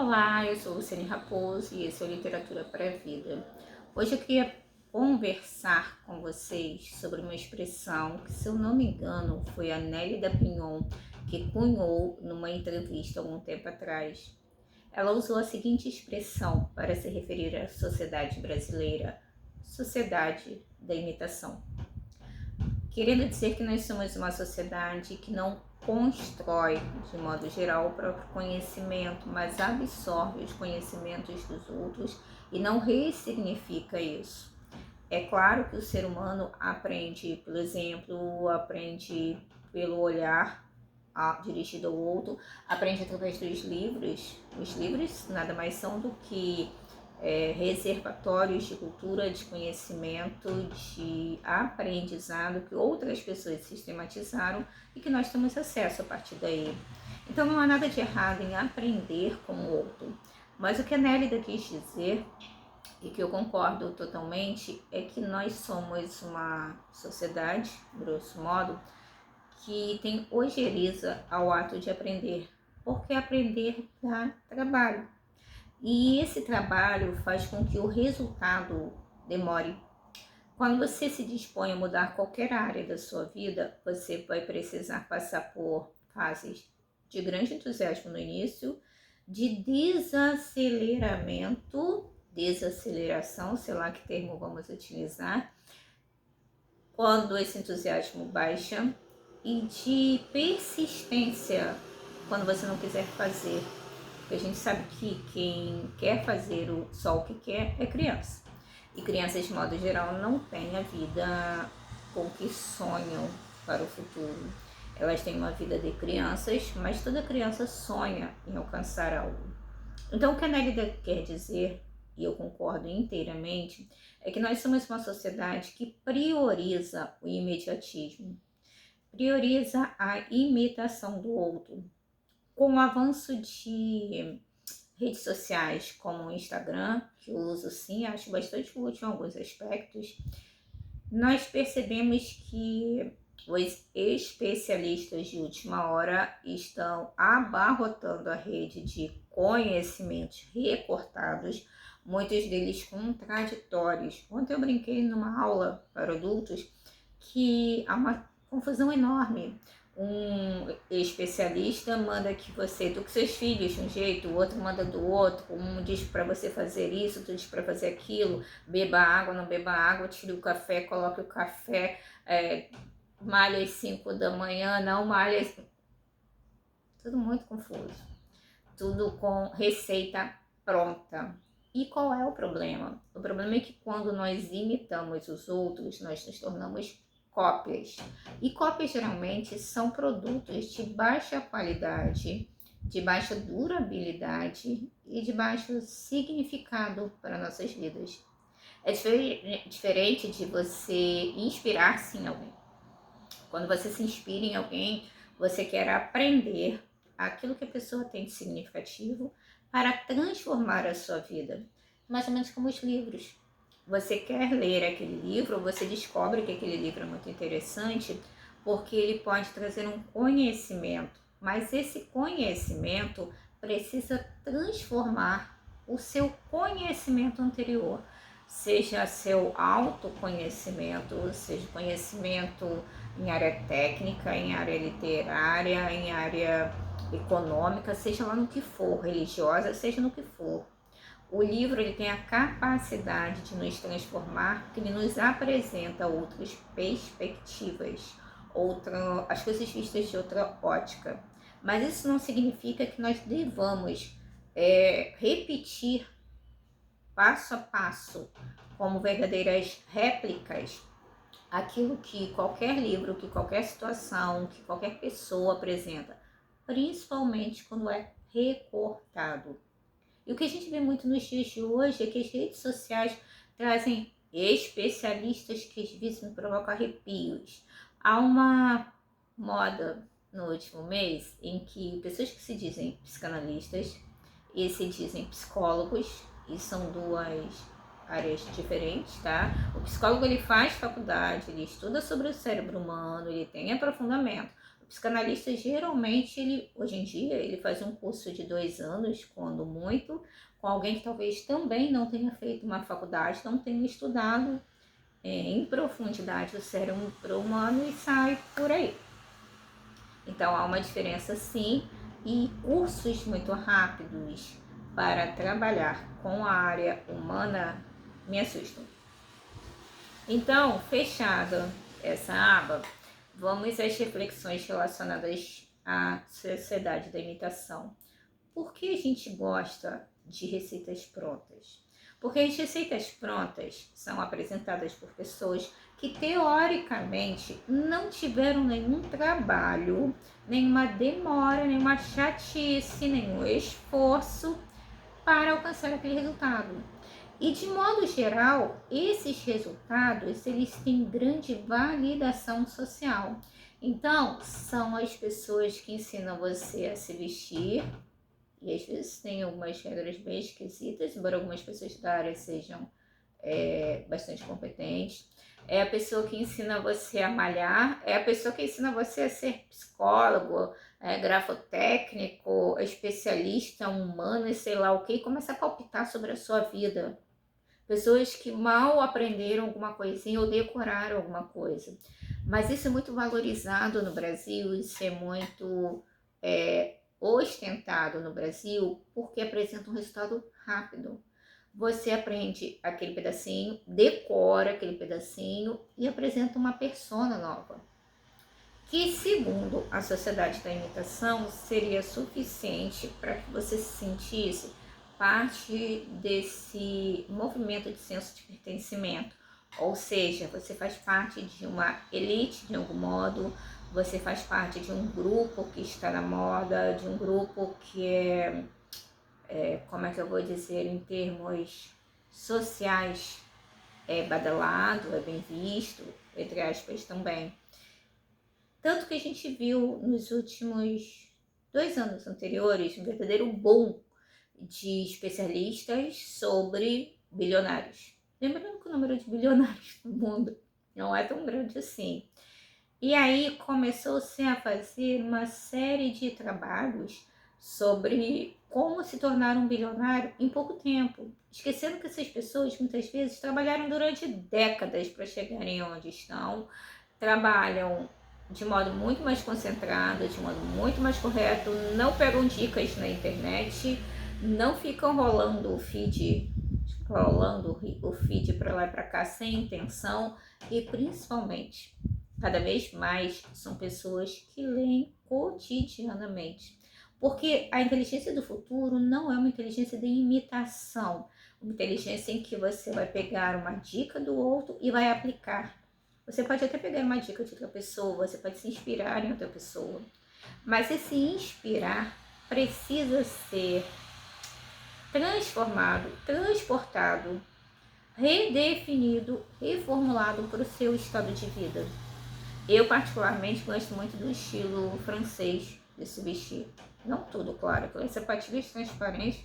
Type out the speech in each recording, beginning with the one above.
Olá, eu sou Luciane Raposo e esse é o Literatura para a Vida. Hoje eu queria conversar com vocês sobre uma expressão que, se eu não me engano, foi a Nélida Pinhon que cunhou numa entrevista algum tempo atrás. Ela usou a seguinte expressão para se referir à sociedade brasileira: sociedade da imitação. Querendo dizer que nós somos uma sociedade que não constrói, de modo geral, o próprio conhecimento, mas absorve os conhecimentos dos outros e não ressignifica isso. É claro que o ser humano aprende pelo exemplo, aprende pelo olhar dirigido ao outro, aprende através dos livros. Os livros nada mais são do que reservatórios de cultura, de conhecimento, de aprendizado que outras pessoas sistematizaram e que nós temos acesso a partir daí. Então não há nada de errado em aprender com o outro. Mas o que a Nélida quis dizer, e que eu concordo totalmente, é que nós somos uma sociedade, grosso modo, que tem ojeriza ao ato de aprender, porque aprender dá trabalho. E esse trabalho faz com que o resultado demore. Quando você se dispõe a mudar qualquer área da sua vida, você vai precisar passar por fases de grande entusiasmo no início, de desaceleração, sei lá que termo vamos utilizar, quando esse entusiasmo baixa, e de persistência, quando você não quiser fazer. Porque a gente sabe que quem quer fazer só o que quer é criança. E crianças, de modo geral, não têm a vida com que sonham para o futuro. Elas têm uma vida de crianças, mas toda criança sonha em alcançar algo. Então, o que a Nélida quer dizer, e eu concordo inteiramente, é que nós somos uma sociedade que prioriza o imediatismo, prioriza a imitação do outro. Com o avanço de redes sociais como o Instagram, que eu uso sim, acho bastante útil em alguns aspectos, nós percebemos que os especialistas de última hora estão abarrotando a rede de conhecimentos recortados, muitos deles contraditórios. Ontem eu brinquei numa aula para adultos que há uma confusão enorme. Um especialista manda que você eduque seus filhos de um jeito, o outro manda do outro, um diz para você fazer isso, outro diz para fazer aquilo, beba água, não beba água, tire o café, coloque o café, malha às 5 da manhã, não malha às... Tudo muito confuso, tudo com receita pronta. E qual é o problema? O problema é que quando nós imitamos os outros, nós nos tornamos cópias. E cópias geralmente são produtos de baixa qualidade, de baixa durabilidade e de baixo significado para nossas vidas. É diferente de você inspirar-se em alguém. Quando você se inspira em alguém, você quer aprender aquilo que a pessoa tem de significativo para transformar a sua vida. Mais ou menos como os livros. Você quer ler aquele livro, você descobre que aquele livro é muito interessante porque ele pode trazer um conhecimento, mas esse conhecimento precisa transformar o seu conhecimento anterior, seja seu autoconhecimento, seja conhecimento em área técnica, em área literária, em área econômica, seja lá no que for, religiosa, seja no que for. O livro ele tem a capacidade de nos transformar, porque ele nos apresenta outras perspectivas, as coisas vistas de outra ótica. Mas isso não significa que nós devamos repetir passo a passo, como verdadeiras réplicas, aquilo que qualquer livro, que qualquer situação, que qualquer pessoa apresenta, principalmente quando é recortado. E o que a gente vê muito nos dias de hoje é que as redes sociais trazem especialistas que às vezes me provocam arrepios. Há uma moda no último mês em que pessoas que se dizem psicanalistas e se dizem psicólogos, e são duas áreas diferentes, tá? O psicólogo ele faz faculdade, ele estuda sobre o cérebro humano, ele tem aprofundamento. O psicanalista geralmente, hoje em dia, ele faz um curso de 2 anos, quando muito, com alguém que talvez também não tenha feito uma faculdade, não tenha estudado em profundidade o cérebro humano e sai por aí. Então há uma diferença sim, e cursos muito rápidos para trabalhar com a área humana me assustam. Então, fechada essa aba, vamos às reflexões relacionadas à sociedade da imitação. Por que a gente gosta de receitas prontas? Porque as receitas prontas são apresentadas por pessoas que teoricamente não tiveram nenhum trabalho, nenhuma demora, nenhuma chatice, nenhum esforço para alcançar aquele resultado. E de modo geral, esses resultados, eles têm grande validação social. Então, são as pessoas que ensinam você a se vestir, e às vezes tem algumas regras bem esquisitas, embora algumas pessoas da área sejam bastante competentes. É a pessoa que ensina você a malhar, é a pessoa que ensina você a ser psicólogo, grafotécnico, especialista humano e sei lá o que, e começa a palpitar sobre a sua vida. Pessoas que mal aprenderam alguma coisinha ou decoraram alguma coisa. Mas isso é muito valorizado no Brasil, isso é muito ostentado no Brasil, porque apresenta um resultado rápido. Você aprende aquele pedacinho, decora aquele pedacinho e apresenta uma persona nova, que segundo a sociedade da imitação seria suficiente para que você se sentisse parte desse movimento de senso de pertencimento. Ou seja, você faz parte de uma elite de algum modo, você faz parte de um grupo que está na moda, de um grupo que como é que eu vou dizer em termos sociais, é badalado, é bem visto, entre aspas também. Tanto que a gente viu nos últimos 2 anos anteriores um verdadeiro boom de especialistas sobre bilionários. Lembrando que o número de bilionários no mundo não é tão grande assim. E aí começou-se a fazer uma série de trabalhos sobre como se tornar um bilionário em pouco tempo, esquecendo que essas pessoas muitas vezes trabalharam durante décadas para chegarem onde estão, trabalham de modo muito mais concentrado, de modo muito mais correto, não pegam dicas na internet, não ficam rolando o feed para lá e para cá sem intenção, e principalmente, cada vez mais são pessoas que leem cotidianamente. Porque a inteligência do futuro não é uma inteligência de imitação, uma inteligência em que você vai pegar uma dica do outro e vai aplicar. Você pode até pegar uma dica de outra pessoa, você pode se inspirar em outra pessoa, mas esse inspirar precisa ser transformado, transportado, redefinido, reformulado para o seu estado de vida. Eu particularmente gosto muito do estilo francês de se vestir. Não tudo, claro, aquelas sapatilhas transparentes.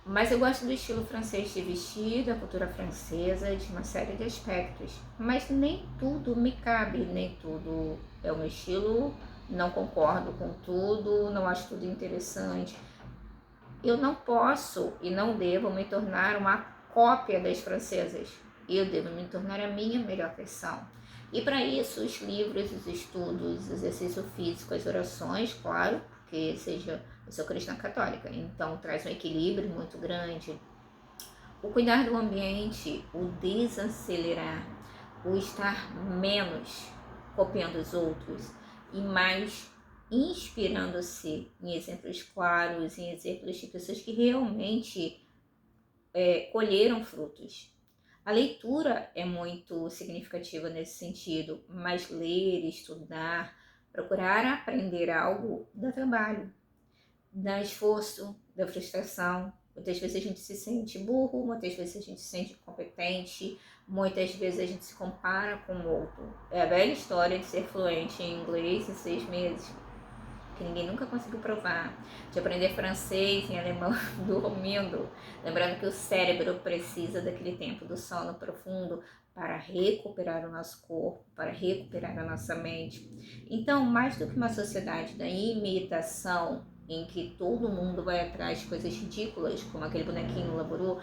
Mas eu gosto do estilo francês de vestir, da cultura francesa, de uma série de aspectos. Mas nem tudo me cabe, nem tudo é o meu estilo. Não concordo com tudo, não acho tudo interessante. Eu não posso e não devo me tornar uma cópia das francesas. Eu devo me tornar a minha melhor versão. E para isso, os livros, os estudos, o exercício físico, as orações, claro, porque eu sou cristã católica, então traz um equilíbrio muito grande. O cuidar do ambiente, o desacelerar, o estar menos copiando os outros e mais inspirando-se em exemplos claros, em exemplos de pessoas que realmente colheram frutos. A leitura é muito significativa nesse sentido, mas ler, estudar, procurar aprender algo dá trabalho, dá esforço, dá frustração. Muitas vezes a gente se sente burro, muitas vezes a gente se sente incompetente, muitas vezes a gente se compara com o outro. É a velha história de ser fluente em inglês em 6 meses, que ninguém nunca conseguiu provar, de aprender francês em alemão dormindo, lembrando que o cérebro precisa daquele tempo do sono profundo para recuperar o nosso corpo, para recuperar a nossa mente. Então, mais do que uma sociedade da imitação, em que todo mundo vai atrás de coisas ridículas, como aquele bonequinho Laburu,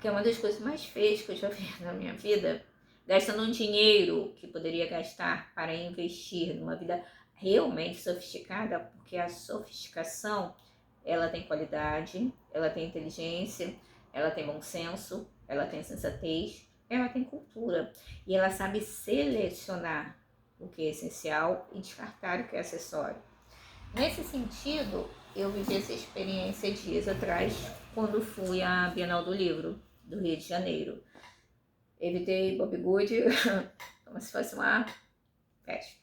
que é uma das coisas mais feias que eu já vi na minha vida, gastando um dinheiro que poderia gastar para investir numa vida realmente sofisticada, porque a sofisticação, ela tem qualidade, ela tem inteligência, ela tem bom senso, ela tem sensatez, ela tem cultura e ela sabe selecionar o que é essencial e descartar o que é acessório. Nesse sentido, eu vivi essa experiência dias atrás, quando fui à Bienal do Livro do Rio de Janeiro. Evitei Bob Good como se fosse uma festa.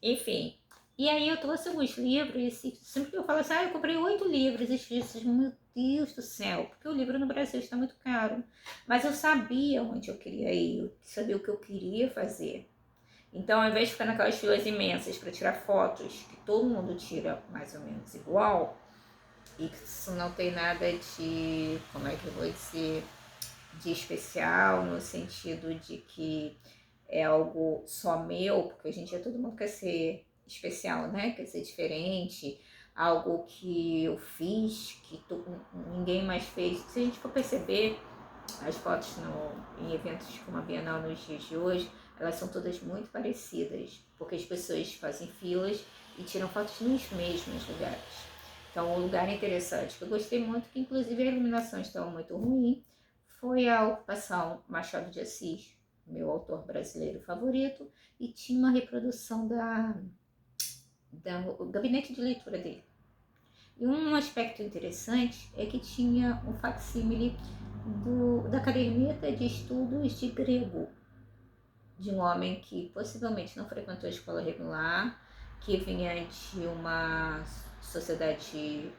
Enfim, e aí eu trouxe alguns livros e sempre que eu falo assim, eu comprei 8 livros, e disse, meu Deus do céu, porque o livro no Brasil está muito caro. Mas eu sabia onde eu queria ir, eu sabia o que eu queria fazer. Então, ao invés de ficar naquelas filas imensas para tirar fotos, que todo mundo tira mais ou menos igual, e que isso não tem nada de, como é que eu vou dizer, de especial, no sentido de que é algo só meu, porque hoje em dia todo mundo quer ser especial, né? Quer ser diferente, algo que eu fiz, que ninguém mais fez. Se a gente for perceber, as fotos em eventos como a Bienal nos dias de hoje, elas são todas muito parecidas, porque as pessoas fazem filas e tiram fotos nos mesmos lugares. Então, o lugar interessante que eu gostei muito, que inclusive a iluminação estava muito ruim, foi a ocupação Machado de Assis, meu autor brasileiro favorito, e tinha uma reprodução do gabinete de leitura dele. E um aspecto interessante é que tinha um facsímile da caderneta de estudos de grego, de um homem que possivelmente não frequentou a escola regular, que vinha de uma sociedade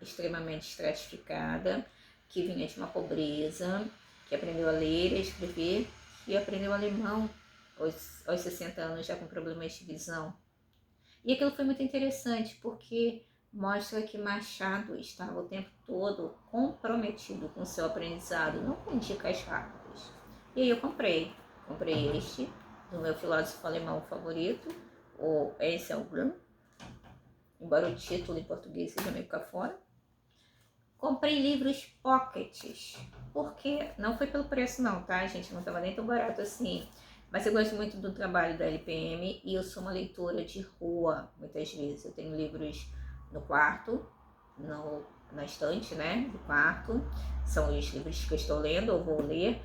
extremamente estratificada, que vinha de uma pobreza, que aprendeu a ler e a escrever, e aprendeu alemão aos 60 anos, já com problemas de visão. E aquilo foi muito interessante, porque mostra que Machado estava o tempo todo comprometido com o seu aprendizado, não com dicas rápidas. E aí eu comprei este, do meu filósofo alemão favorito, o Anselm, embora o título em português seja meio cafona. Comprei livros pockets, porque não foi pelo preço não, tá, gente? Não estava nem tão barato assim. Mas eu gosto muito do trabalho da LPM e eu sou uma leitora de rua, muitas vezes. Eu tenho livros no quarto, na estante, né, do quarto. São os livros que eu estou lendo, eu vou ler.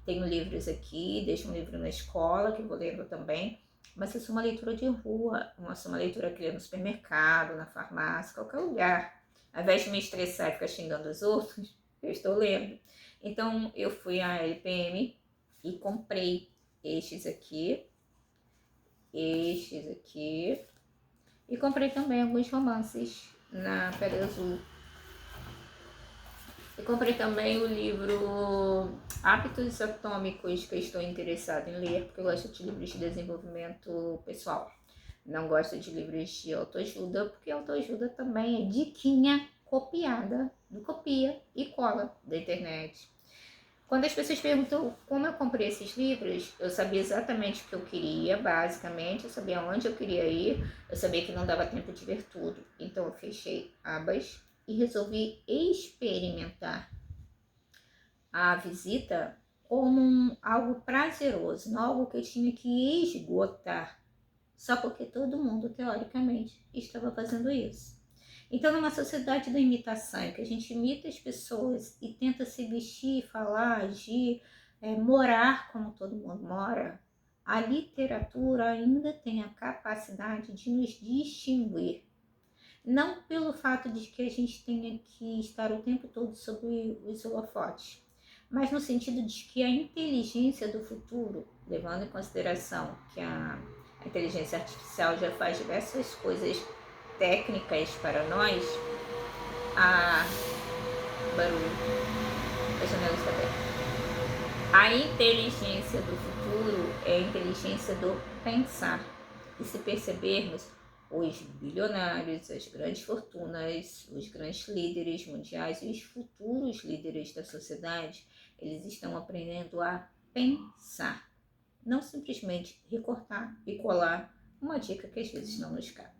Tenho livros aqui, deixo um livro na escola, que eu vou lendo também. Mas eu sou uma leitora de rua, eu sou uma leitora que lê no supermercado, na farmácia, qualquer lugar. Ao invés de me estressar e ficar xingando os outros, eu estou lendo. Então, eu fui à LPM e comprei estes aqui, e comprei também alguns romances na Pedra Azul. E comprei também o livro Hábitos Atômicos, que eu estou interessada em ler, porque eu gosto de livros de desenvolvimento pessoal. Não gosto de livros de autoajuda, porque autoajuda também é diquinha copiada do copia e cola da internet. Quando as pessoas perguntam como eu comprei esses livros, eu sabia exatamente o que eu queria, basicamente, eu sabia onde eu queria ir, eu sabia que não dava tempo de ver tudo. Então eu fechei abas e resolvi experimentar a visita como algo prazeroso, não algo que eu tinha que esgotar, só porque todo mundo, teoricamente, estava fazendo isso. Então, numa sociedade da imitação, em que a gente imita as pessoas e tenta se vestir, falar, agir, morar como todo mundo mora, a literatura ainda tem a capacidade de nos distinguir. Não pelo fato de que a gente tenha que estar o tempo todo sob os holofotes, mas no sentido de que a inteligência do futuro, levando em consideração que a inteligência artificial já faz diversas coisas técnicas para nós, barulho, a janela está aberta. A inteligência do futuro é a inteligência do pensar. E se percebermos, os bilionários, as grandes fortunas, os grandes líderes mundiais e os futuros líderes da sociedade, eles estão aprendendo a pensar, não simplesmente recortar e colar uma dica que às vezes não nos cabe.